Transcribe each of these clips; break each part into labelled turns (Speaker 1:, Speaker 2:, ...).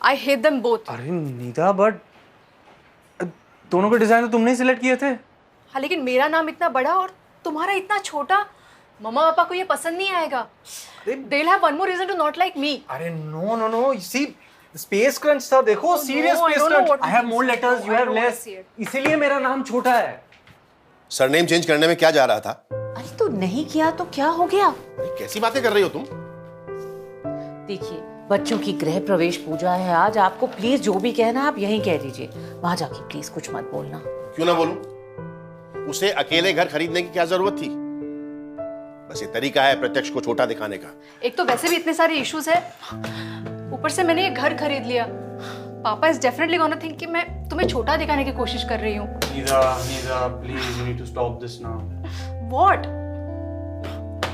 Speaker 1: I hate them both.
Speaker 2: अरे Nita, but दोनों के डिजाइन तो तुमने ही सिलेक्ट किए थे।
Speaker 1: हाँ, लेकिन मेरा नाम इतना बड़ा और तुम्हारा इतना छोटा, मम्मा पापा को ये पसंद नहीं आएगा। They'll have one more reason to not like me.
Speaker 2: अरे नो, see, स्पेस क्रंच था, देखो, serious
Speaker 1: no, I
Speaker 2: space
Speaker 1: don't know
Speaker 2: crunch.
Speaker 1: what
Speaker 2: I
Speaker 1: it
Speaker 2: have
Speaker 1: means.
Speaker 2: more letters,
Speaker 1: No,
Speaker 2: you
Speaker 1: I
Speaker 2: have
Speaker 1: don't wanna
Speaker 2: less.
Speaker 1: see it.
Speaker 2: इसीलिए मेरा नाम छोटा है।
Speaker 3: Surname change करने में क्या जा रहा था?
Speaker 4: अरे तो नहीं किया तो क्या हो गया?
Speaker 3: कैसी बातें कर रही हो तुम?
Speaker 4: देखिए, बच्चों की गृह प्रवेश पूजा है आज, आपको प्लीज जो भी कहना आप यहीं कह दीजिए, वहां जाके प्लीज कुछ मत बोलना।
Speaker 3: क्यों ना बोलूं? उसे अकेले घर खरीदने की क्या जरूरत थी? बस ये तरीका है प्रत्यक्ष को छोटा दिखाने का।
Speaker 1: एक तो वैसे भी इतने सारे इश्यूज है, ऊपर से मैंने ये घर खरीद लिया। पापा इज डेफिनेटली गोना थिंक कि मैं तुम्हें छोटा दिखाने की कोशिश कर रही हूँ।
Speaker 2: Nida, please, you need to stop this now.
Speaker 1: What?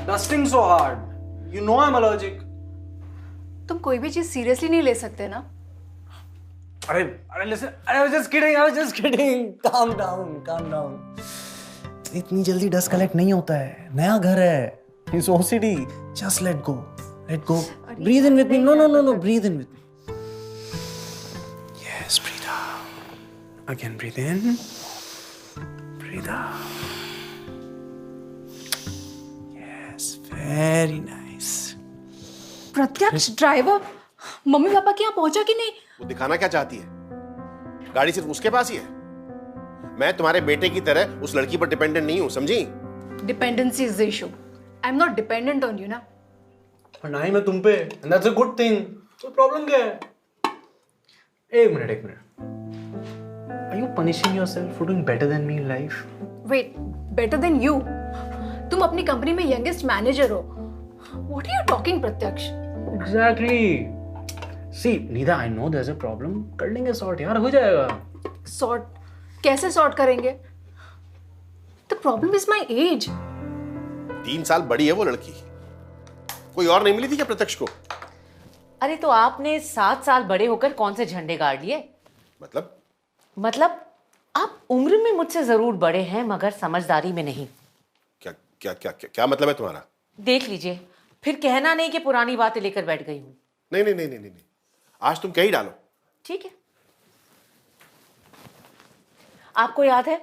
Speaker 2: Dusting so hard. You know I'm allergic.
Speaker 1: तुम कोई भी चीज सीरियसली नहीं ले सकते ना।
Speaker 2: अरे listen, I was just kidding. Calm down. इतनी जल्दी डस्ट कलेक्ट नहीं होता है, नया घर है, It's OCD. Just let go. Breathe in with me. No, breathe in with me. Yes, breathe out. Again, breathe in. Breathe out. Yes, very nice.
Speaker 1: प्रत्यक्ष driver, mummy papa के यहाँ पहुंचा कि नहीं?
Speaker 3: वो दिखाना क्या चाहती है? गाड़ी सिर्फ उसके पास ही है। मैं तुम्हारे बेटे की तरह उस लड़की पर डिपेंडेंट नहीं हूं, समझी?
Speaker 1: Dependency is the issue. I'm not dependent on you ना।
Speaker 2: और ना ही मैं तुम पे, and that's a good thing. तो प्रॉब्लम क्या है? एक minute. Are you punishing yourself for doing better than me in life?
Speaker 1: Wait, better than you? तुम अपनी कंपनी में यंगेस्ट मैनेजर हो। What are you talking, प्रत्यक्ष?
Speaker 2: Exactly. See, Nida, I know there's a problem. कर लेंगे sort यार, हो जाएगा.
Speaker 1: Sort? कैसे सॉर्ट करेंगे? The problem is my age.
Speaker 3: 3 साल बड़ी है वो लड़की। कोई और नहीं मिली थी क्या प्रत्यक्ष को?
Speaker 4: अरे तो आपने 7 साल बड़े होकर कौन से झंडे गाड़ लिए? मतलब आप उम्र में मुझसे जरूर बड़े हैं मगर समझदारी में नहीं।
Speaker 3: क्या मतलब है तुम्हारा?
Speaker 4: देख लीजिए, फिर कहना नहीं कि पुरानी बातें लेकर बैठ गई हूँ।
Speaker 3: नहीं, आज तुम क्या ही डालो।
Speaker 4: ठीक है। आपको याद है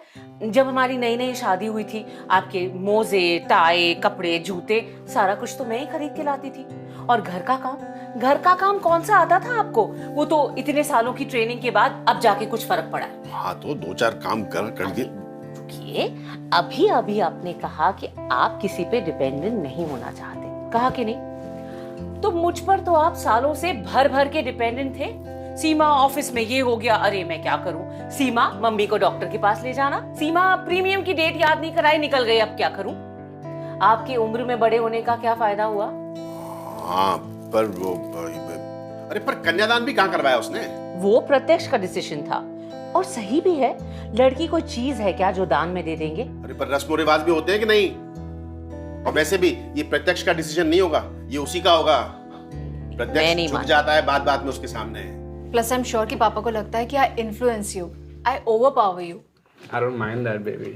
Speaker 4: जब हमारी नई नई शादी हुई थी, आपके मोजे, टाई, कपड़े, जूते, सारा कुछ तो मैं ही खरीद के लाती थी। और घर का काम कौन सा आता था आपको? वो तो इतने सालों की ट्रेनिंग के बाद अब जाके कुछ फर्क पड़ा है।
Speaker 3: हाँ तो 2-4 काम कर दिए।
Speaker 4: रुकिए, अभी आपने कहा कि आप किसी पे डिपेंडेंट नहीं होना चाहते, कहा कि नहीं? तो मुझ पर तो आप सालों से भर के डिपेंडेंट थे। सीमा ऑफिस में ये हो गया, अरे मैं क्या करूं? सीमा मम्मी को डॉक्टर के पास ले जाना, सीमा प्रीमियम की डेट याद नहीं कराई, निकल गई, अब क्या करूं? आपकी उम्र में बड़े होने का क्या फायदा हुआ?
Speaker 3: हाँ पर वो पर कन्यादान भी कहाँ करवाया उसने?
Speaker 4: वो प्रत्यक्ष का डिसीजन था और सही भी है। लड़की कोई चीज है क्या जो दान में दे देंगे?
Speaker 3: अरे पर रस्म और रिवाज भी होते हैं कि नहीं? और वैसे भी ये प्रत्यक्ष का डिसीजन नहीं होगा, ये उसी का होगा। प्रत्यक्ष झुक जाता है बात में उसके सामने।
Speaker 1: Plus I'm sure कि पापा को लगता है कि I influence you, I overpower you.
Speaker 2: I don't mind that, baby.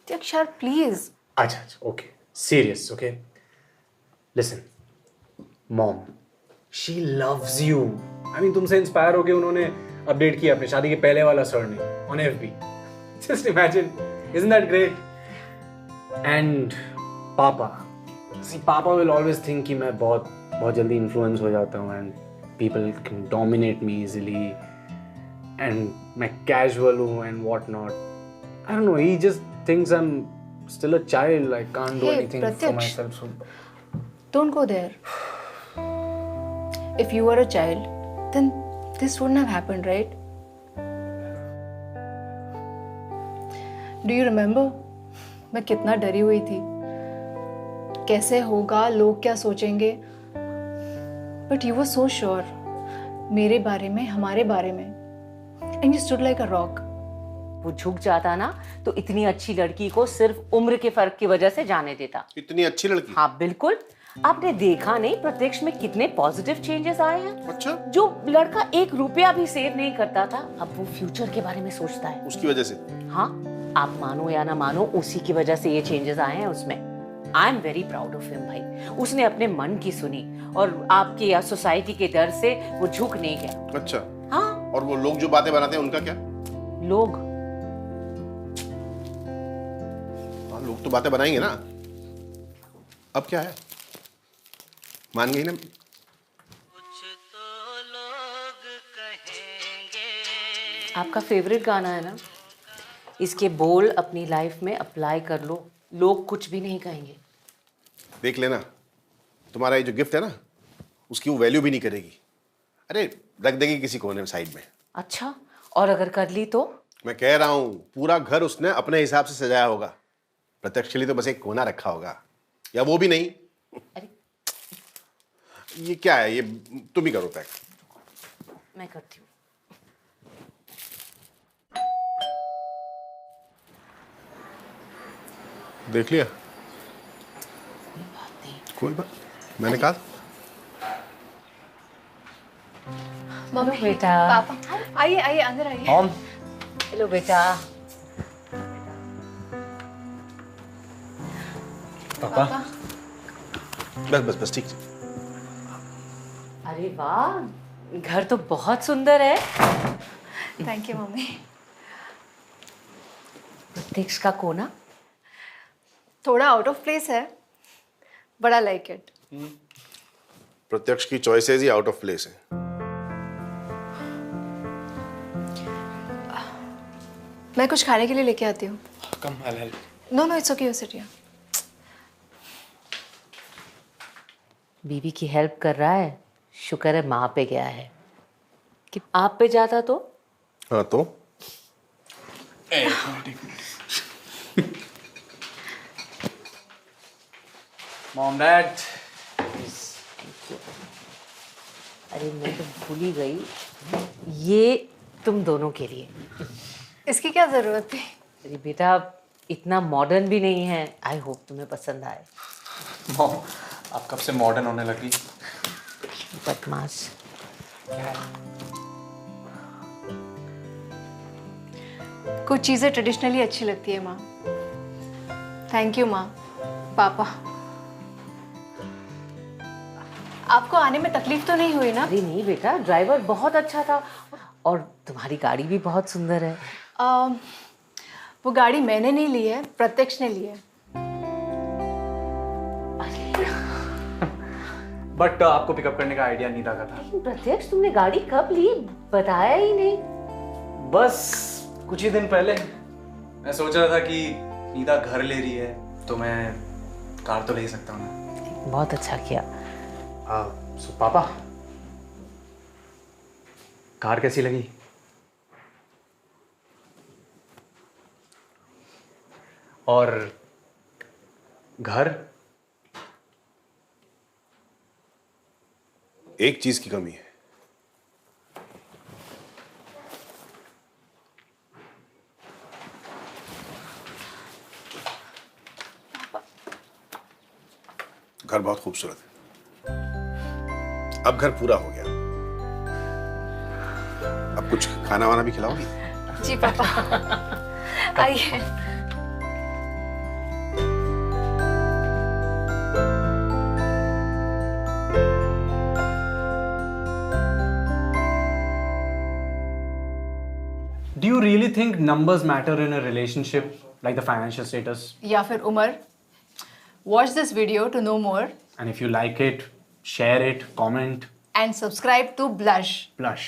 Speaker 1: Yakshar, please.
Speaker 2: अच्छा, okay. Serious, okay? Listen, mom, she loves you. I mean, तुमसे इंस्पायर होके उन्होंने अपडेट किया अपने शादी के पहले वाला surname on FB. Just imagine, isn't that great? And Papa, see, Papa will always think कि मैं बहुत जल्दी influence हो जाता हूँ and people can dominate me easily and मैं casual हूँ and what not. I don't know, he just thinks I'm still a child, I can't do anything for myself. So
Speaker 1: don't go there. If you were a child, then this wouldn't have happened, right? Do you remember? मैं कितना डरी हुई थी, कैसे होगा, लोग क्या सोचेंगे। But you were so sure मेरे बारे में, हमारे बारे में, and you stood like a rock.
Speaker 4: वो झुक जाता ना तो इतनी अच्छी लड़की को सिर्फ उम्र के फर्क की वजह से जाने देता।
Speaker 3: इतनी अच्छी लड़की?
Speaker 4: हाँ बिल्कुल। आपने देखा नहीं प्रत्यक्ष में कितने पॉजिटिव चेंजेस आए हैं?
Speaker 3: अच्छा।
Speaker 4: जो लड़का 1 रुपया भी सेव नहीं करता था, अब वो फ्यूचर के बारे में सोचता है।
Speaker 3: उसकी वजह से?
Speaker 4: हाँ, आप मानो या ना मानो, उसी की वजह से ये चेंजेस आए हैं उसमें। I am very proud of him भाई। उसने अपने मन की सुनी और आपके या सोसाइटी के डर से वो झुक नहीं गया।
Speaker 3: अच्छा।
Speaker 4: हाँ।
Speaker 3: और वो लोग जो बातें बनाते हैं उनका क्या?
Speaker 4: लोग?
Speaker 3: हाँ, लोग तो बातें बनाएंगे ना। अब क्या है, मान गई ना?
Speaker 4: आपका फेवरेट गाना है ना, इसके बोल अपनी लाइफ में अप्लाई कर लो, लोग कुछ भी नहीं कहेंगे।
Speaker 3: देख लेना, तुम्हारा ये जो गिफ्ट है ना, उसकी वो वैल्यू भी नहीं करेगी। अरे रख देगी किसी कोने साइड में।
Speaker 4: अच्छा, और अगर कर ली तो? मैं
Speaker 3: कह रहा हूँ पूरा घर उसने अपने हिसाब से सजाया होगा, प्रत्यक्ष के लिए तो बस एक कोना रखा होगा, या वो भी नहीं।
Speaker 4: अरे
Speaker 3: ये क्या है, ये तुम ही करो पैक।
Speaker 4: मैं करती हूँ।
Speaker 3: देख लिया? कोई बात, मैंने कहा।
Speaker 1: मम्मी,
Speaker 4: बेटा।
Speaker 1: पापा, आइए आइए अंदर आइए।
Speaker 2: मॉम।
Speaker 4: हेलो बेटा।
Speaker 2: पापा।
Speaker 3: बस बस बस, ठीक।
Speaker 4: अरे वाह, घर तो बहुत सुंदर है।
Speaker 1: Thank you mummy.
Speaker 4: प्रत्यक्ष का कोना
Speaker 1: थोड़ा आउट ऑफ प्लेस है, बड़ा लाइक इट।
Speaker 3: प्रत्यक्ष की चॉइसेस ही आउट ऑफ प्लेस है।
Speaker 1: मैं कुछ खाने के लिए लेके आती हूँ।
Speaker 2: Come, I'll help।
Speaker 1: No no, it's okay, you sit here.
Speaker 4: बीवी की हेल्प कर रहा है, शुक्र है माँ पे गया है, कि आप पे जाता तो?
Speaker 3: हाँ तो
Speaker 2: मॉम, डैड।
Speaker 4: अरे मैं तो भूल ही गई, ये तुम दोनों के लिए।
Speaker 1: इसकी क्या जरूरत थी?
Speaker 4: अरे बेटा, इतना मॉडर्न भी नहीं है, आई होप तुम्हें पसंद आए।
Speaker 2: मॉम, आप कब से मॉडर्न होने लगी?
Speaker 4: बदमाश।
Speaker 1: कुछ चीज़ें ट्रेडिशनली अच्छी लगती है माँ। थैंक यू माँ, पापा। आपको आने में तकलीफ तो नहीं हुई ना?
Speaker 4: अरे नहीं बेटा, ड्राइवर बहुत अच्छा था और तुम्हारी गाड़ी भी बहुत सुंदर है।
Speaker 1: वो गाड़ी मैंने नहीं ली है, प्रत्यक्ष ने ली है।
Speaker 2: बट आपको पिकअप करने का आइडिया नीता का था।
Speaker 4: लेकिन प्रत्यक्ष, तुमने गाड़ी कब ली, बताया ही नहीं।
Speaker 2: बस कुछ ही दिन पहले मैं सोच रहा था कि नीता घर ले रही है तो मैं कार तो ले ही सकता हूँ ना।
Speaker 4: बहुत अच्छा किया।
Speaker 2: सो पापा, कार कैसी लगी? और घर?
Speaker 3: एक चीज की कमी है। घर बहुत खूबसूरत है। अब घर पूरा हो गया। अब कुछ खाना वाना भी खिलाओगी?
Speaker 1: जी पापा। आइए।
Speaker 2: Do you really think numbers matter in a relationship, like the financial status?
Speaker 1: या फिर उम्र? Watch this video to know more.
Speaker 2: And if you like it, share it, comment.
Speaker 1: And subscribe to Blush.
Speaker 2: Blush.